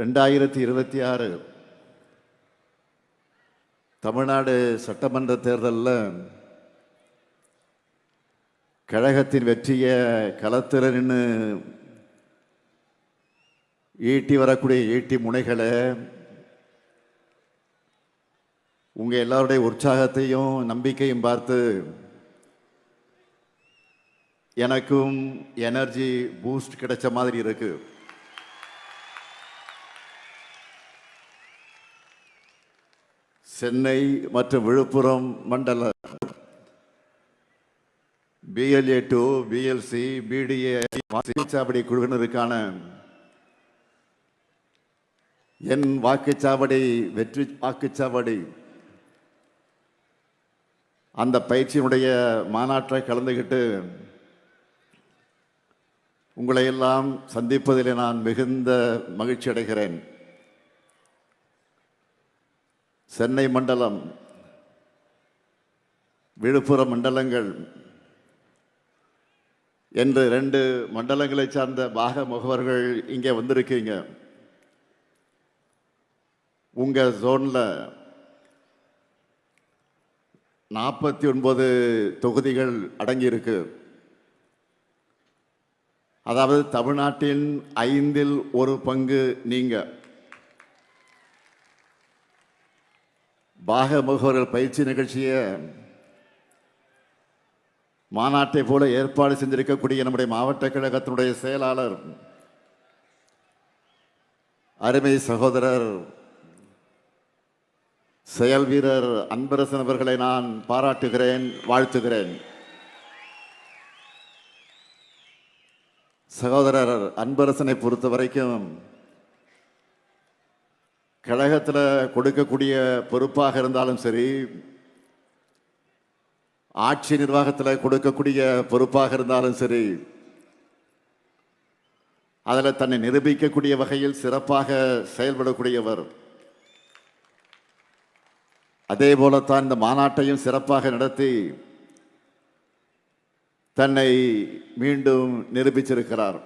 2026 தமிழ்நாடு சட்டமன்ற தேர்தலில் கழகத்தின் வெற்றியை களத்தில் நின்று ஈட்டி வரக்கூடிய ஈட்டி முனைகளை உங்கள் எல்லாருடைய உற்சாகத்தையும் நம்பிக்கையும் பார்த்து எனக்கும் எனர்ஜி பூஸ்ட் கிடைச்ச மாதிரி இருக்கு. சென்னை மற்றும் விழுப்புரம் மண்டல BLA 2, BLC, BDA வாக்குச்சாவடி குழுவினருக்கான என் வாக்குச்சாவடி வெற்றி வாக்குச்சாவடி அந்த பயிற்சியினுடைய மாநாட்டை கலந்துகிட்டு உங்களை எல்லாம் சந்திப்பதில் நான் மிகுந்த மகிழ்ச்சி அடைகிறேன். சென்னை மண்டலம், விழுப்புரம் மண்டலங்கள் என்று 2 மண்டலங்களை சார்ந்த பாக முகவர்கள் இங்கே வந்திருக்கீங்க. உங்க ஜோன்ல 49 தொகுதிகள் அடங்கியிருக்கு. அதாவது தமிழ்நாட்டின் 5இல் 1 பங்கு நீங்க. பாக முகவர்கள் பயிற்சி நிகழ்ச்சியை மாநாட்டை போல ஏற்பாடு செஞ்சிருக்கக்கூடிய நம்முடைய மாவட்ட கழகத்தினுடைய செயலாளர் அருமை சகோதரர் செயல் வீரர் அன்பரசன் அவர்களை நான் பாராட்டுகிறேன், வாழ்த்துகிறேன். சகோதரர் அன்பரசனை பொறுத்த வரைக்கும் கழகத்தில் கொடுக்கக்கூடிய பொறுப்பாக இருந்தாலும் சரி, ஆட்சி நிர்வாகத்தில் கொடுக்கக்கூடிய பொறுப்பாக இருந்தாலும் சரி, அதில் தன்னை நிரூபிக்கக்கூடிய வகையில் சிறப்பாக செயல்படக்கூடியவர். அதே போலத்தான் இந்த மாநாட்டையும் சிறப்பாக நடத்தி தன்னை மீண்டும் நிரூபிச்சிருக்கிறார்.